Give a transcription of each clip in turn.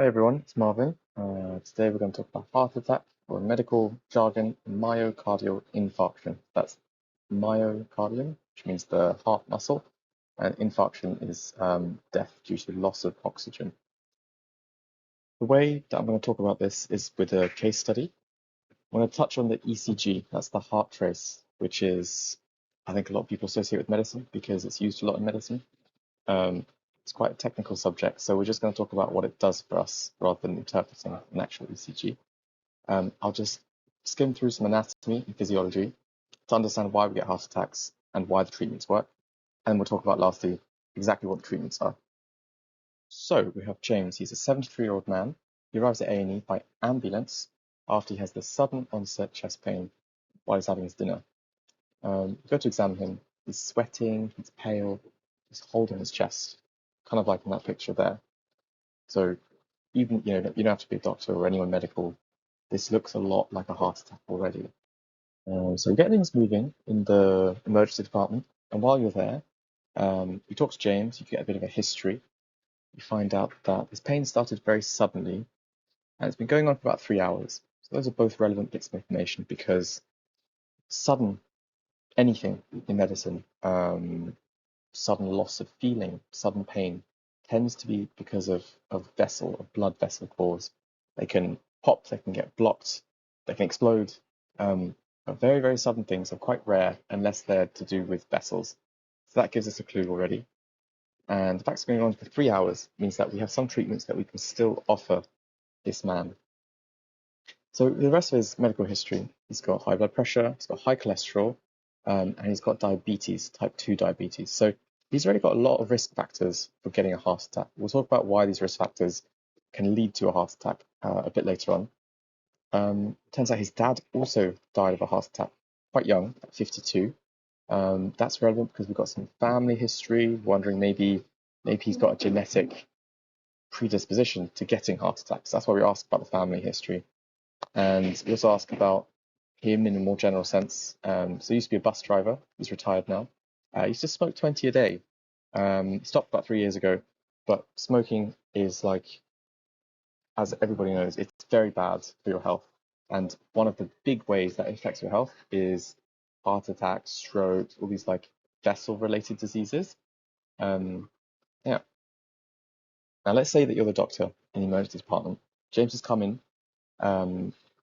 Hey everyone, it's Marvin. Today we're going to talk about heart attack, or in medical jargon, myocardial infarction. That's myocardial, which means the heart muscle, and infarction is death due to loss of oxygen. The way that I'm going to talk about this is with a case study. I'm going to touch on the ECG, that's the heart trace, which is, I think a lot of people associate with medicine because it's used a lot in medicine. It's quite a technical subject, so we're just going to talk about what it does for us rather than interpreting an actual ECG. I'll just skim through some anatomy and physiology to understand why we get heart attacks and why the treatments work. And we'll talk about lastly exactly what the treatments are. So we have James. He's a 73-year-old man. He arrives at A&E by ambulance after he has the sudden onset chest pain while he's having his dinner. We go to examine him. He's sweating, he's pale, he's holding his chest, kind of like in that picture there. So even, you don't have to be a doctor or anyone medical. This looks a lot like a heart attack already. So we get things moving in the emergency department, and while you're there, you talk to James, you get a bit of a history. You find out that his pain started very suddenly, and it's been going on for about 3 hours. So those are both relevant bits of information because sudden anything in medicine, sudden loss of feeling, sudden pain, tends to be because of blood vessel cause. They can pop, they can get blocked, they can explode. But very, very sudden things are quite rare unless they're to do with vessels. So that gives us a clue already. And the fact it's going on for 3 hours means that we have some treatments that we can still offer this man. So the rest of his medical history, he's got high blood pressure, he's got high cholesterol, and he's got diabetes, type 2 diabetes. So he's already got a lot of risk factors for getting a heart attack. We'll talk about why these risk factors can lead to a heart attack a bit later on. Turns out his dad also died of a heart attack quite young, at 52. That's relevant because we've got some family history, wondering maybe he's got a genetic predisposition to getting heart attacks. That's why we ask about the family history. And we also ask about him in a more general sense. So he used to be a bus driver. He's retired now. He used to smoke 20 a day. He stopped about 3 years ago. But smoking is like, as everybody knows, it's very bad for your health. And one of the big ways that it affects your health is heart attacks, strokes, all these like vessel-related diseases. Yeah. Now let's say that you're the doctor in the emergency department. James has come in.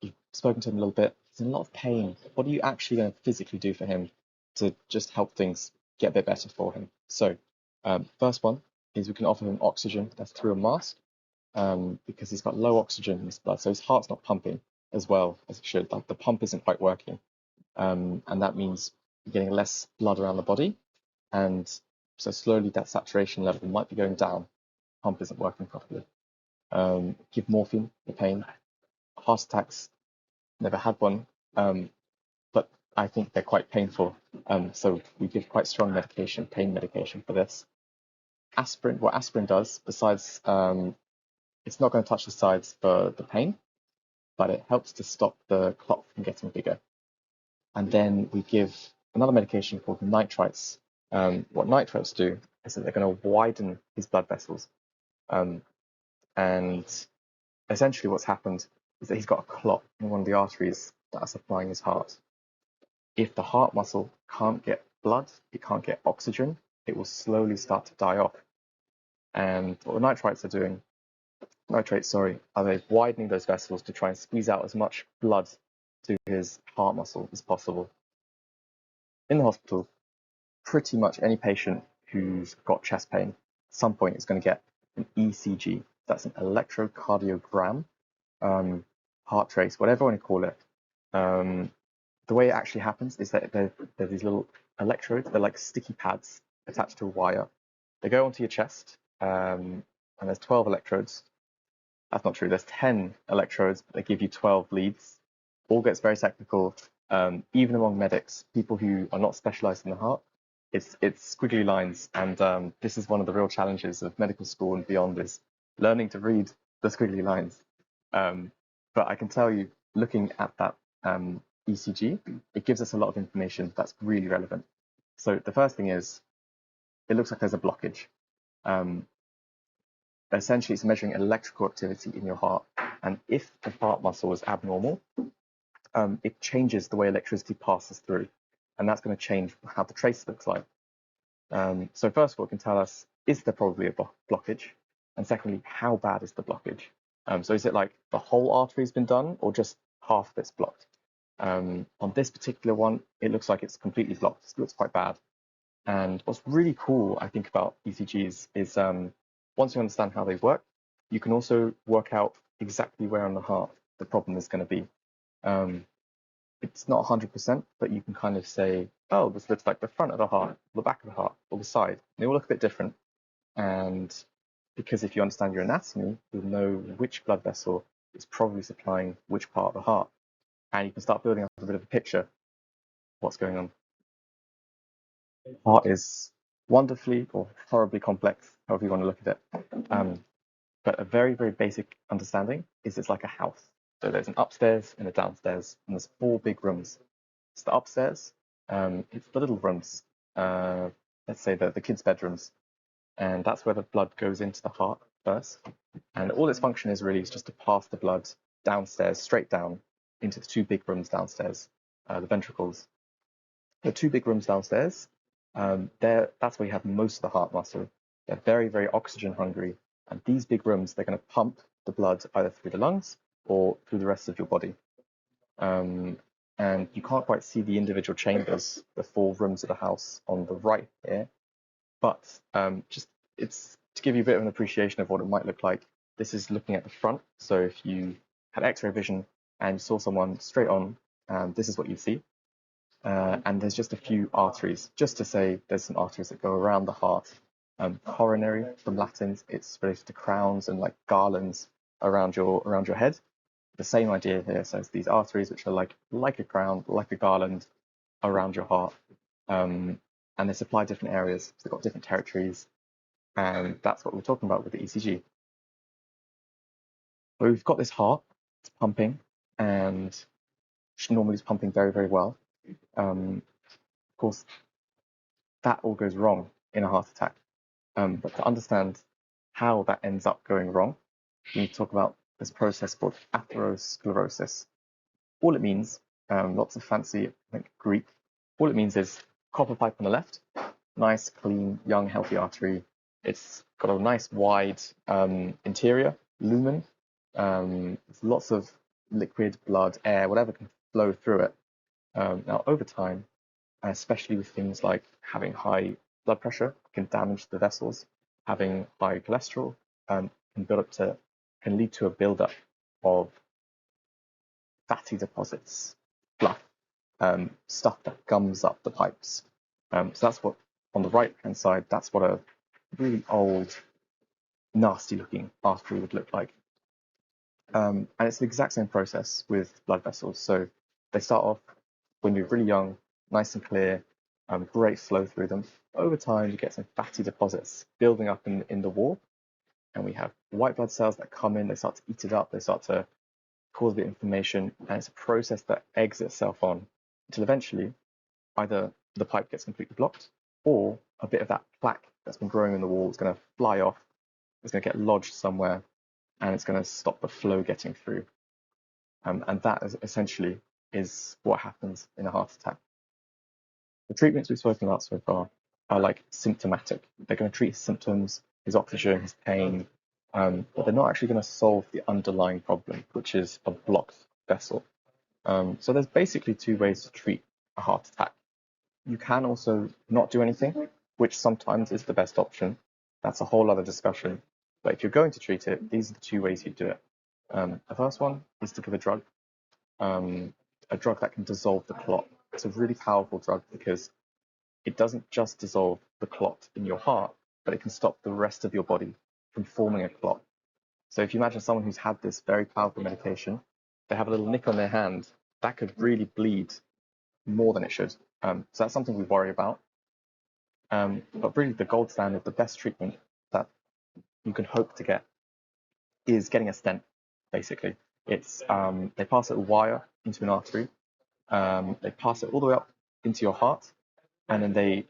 You've spoken to him a little bit. He's in a lot of pain. What are you actually going to physically do for him to just help things get a bit better for him? So, first one is we can offer him oxygen. That's through a mask, because he's got low oxygen in his blood, so his heart's not pumping as well as it should. Like the pump isn't quite working, and that means you're getting less blood around the body, and so slowly that saturation level might be going down. Pump isn't working properly. Give morphine for pain. Heart attacks, never had one, but I think they're quite painful. So we give quite strong medication, pain medication for this. Aspirin, what aspirin does, besides it's not going to touch the sides for the pain, but it helps to stop the clot from getting bigger. And then we give another medication called nitrites. What nitrites do is that they're going to widen his blood vessels. And essentially what's happened is that he's got a clot in one of the arteries that are supplying his heart. If the heart muscle can't get blood, it can't get oxygen, it will slowly start to die off. And what the nitrates are they widening those vessels to try and squeeze out as much blood to his heart muscle as possible. In the hospital, pretty much any patient who's got chest pain at some point is going to get an ECG. That's an electrocardiogram, heart trace, whatever you want to call it. The way it actually happens is that there are these little electrodes. They're like sticky pads attached to a wire. They go onto your chest, and there's 12 electrodes. That's not true. There's 10 electrodes, but they give you 12 leads. All gets very technical, even among medics, people who are not specialized in the heart. It's squiggly lines, and this is one of the real challenges of medical school and beyond is learning to read the squiggly lines. But I can tell you, looking at that ECG, it gives us a lot of information that's really relevant. So the first thing is, it looks like there's a blockage. essentially it's measuring electrical activity in your heart. And if the heart muscle is abnormal, it changes the way electricity passes through. And that's going to change how the trace looks like. So first of all, it can tell us, is there probably a blockage? And secondly, how bad is the blockage? So is it like the whole artery's been done or just half of it's blocked? On this particular one, it looks like it's completely blocked. It looks quite bad. And what's really cool, I think, about ECGs is once you understand how they work, you can also work out exactly where on the heart the problem is going to be. It's not 100%, but you can kind of say, oh, this looks like the front of the heart, the back of the heart, or the side. And they all look a bit different. And because if you understand your anatomy, you'll know which blood vessel is probably supplying which part of the heart. And you can start building up a bit of a picture of what's going on. The heart is wonderfully or horribly complex, however you want to look at it. But a very, very basic understanding is it's like a house. So there's an upstairs and a downstairs, and there's 4 big rooms. It's the upstairs, it's the little rooms, let's say the kids' bedrooms, and that's where the blood goes into the heart first. And all its function is really just to pass the blood downstairs, straight down into the 2 big rooms downstairs, the ventricles. The 2 big rooms downstairs, that's where you have most of the heart muscle. They're very, very oxygen hungry. And these big rooms, they're going to pump the blood either through the lungs or through the rest of your body. And you can't quite see the individual chambers, the 4 rooms of the house on the right here. But just it's to give you a bit of an appreciation of what it might look like. This is looking at the front. So if you had X-ray vision and you saw someone straight on, this is what you'd see. And there's just a few arteries, just to say there's some arteries that go around the heart. Coronary from Latin, it's related to crowns and like garlands around your head. The same idea here. So it's these arteries which are like a crown, like a garland around your heart, and they supply different areas. So they've got different territories, and that's what we're talking about with the ECG. So we've got this heart, it's pumping, and normally it's pumping very, very well. Of course, that all goes wrong in a heart attack. But to understand how that ends up going wrong, we need to talk about this process called atherosclerosis. All it means, lots of fancy, I think, Greek, all it means is copper pipe on the left, nice, clean, young, healthy artery. It's got a nice wide interior, lumen. Lots of liquid, blood, air, whatever can flow through it. Now, over time, especially with things like having high blood pressure, can damage the vessels. Having high cholesterol can lead to a buildup of fatty deposits, fluff, stuff that gums up the pipes. So that's what, on the right-hand side, that's what a really old, nasty-looking artery would look like. And it's the exact same process with blood vessels. So they start off when you're really young, nice and clear, great flow through them. Over time, you get some fatty deposits building up in the wall, and we have white blood cells that come in, they start to eat it up, they start to cause the inflammation, and it's a process that eggs itself on until eventually either the pipe gets completely blocked or a bit of that plaque that's been growing in the wall is going to fly off, it's going to get lodged somewhere, and it's going to stop the flow getting through. And that is essentially what happens in a heart attack. The treatments we've spoken about so far are like symptomatic. They're going to treat his symptoms, his oxygen, his pain, but they're not actually going to solve the underlying problem, which is a blocked vessel. So there's basically 2 ways to treat a heart attack. You can also not do anything, which sometimes is the best option. That's a whole other discussion. But if you're going to treat it, these are the 2 ways you do it. The first one is to give a drug that can dissolve the clot. It's a really powerful drug because it doesn't just dissolve the clot in your heart, but it can stop the rest of your body from forming a clot. So if you imagine someone who's had this very powerful medication, they have a little nick on their hand, that could really bleed more than it should. So that's something we worry about. But really the gold standard, the best treatment that you can hope to get is getting a stent, basically. It's they pass a wire into an artery, they pass it all the way up into your heart, and then they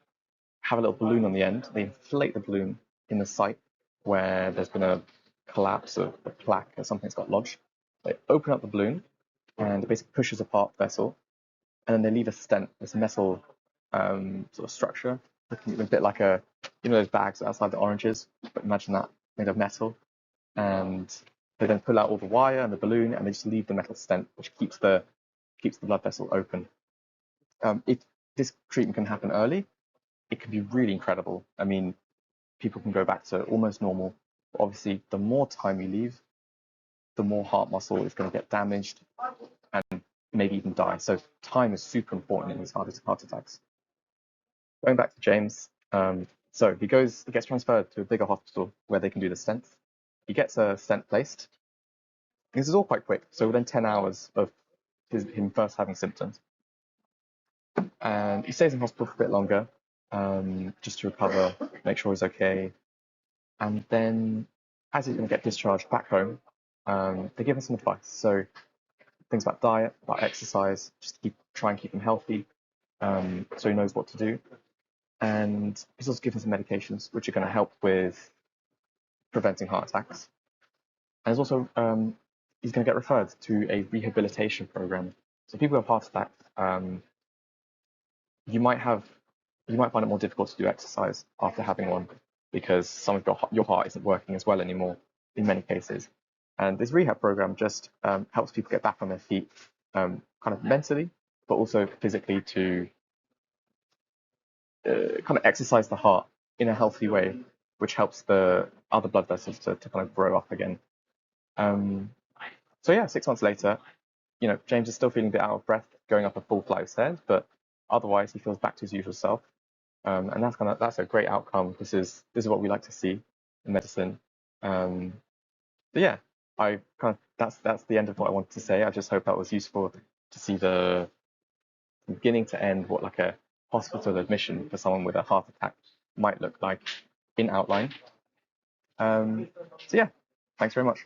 have a little balloon on the end. They inflate the balloon in the site, where there's been a collapse of a plaque or something's got lodged. They open up the balloon and it basically pushes apart the vessel, and then they leave a stent, this metal sort of structure, looking a bit like those bags outside the oranges, but imagine that made of metal. And they then pull out all the wire and the balloon, and they just leave the metal stent, which keeps the blood vessel open. If this treatment can happen early, it can be really incredible. I mean, people can go back to almost normal. But obviously, the more time you leave, the more heart muscle is going to get damaged and maybe even die. So time is super important in these heart attacks. Going back to James, so he gets transferred to a bigger hospital where they can do the stent. He gets a stent placed. This is all quite quick. So within 10 hours of him first having symptoms, and he stays in hospital for a bit longer, just to recover, make sure he's okay. And then, as he's going to get discharged back home, they give him some advice. So things about diet, about exercise, just to try and keep him healthy, so he knows what to do. And he's also given some medications which are going to help with preventing heart attacks. And he's also he's going to get referred to a rehabilitation program. So people who have heart attacks, you might find it more difficult to do exercise after having one because some of your heart isn't working as well anymore in many cases. And this rehab program just helps people get back on their feet, kind of mentally, but also physically to kind of exercise the heart in a healthy way, which helps the other blood vessels to kind of grow up again. So yeah, 6 months later, James is still feeling a bit out of breath going up a full flight of stairs, but otherwise he feels back to his usual self. And that's a great outcome. This is what we like to see in medicine. But yeah, that's the end of what I wanted to say. I just hope that was useful to see the beginning to end what like a hospital admission for someone with a heart attack might look like in outline. So yeah, thanks very much.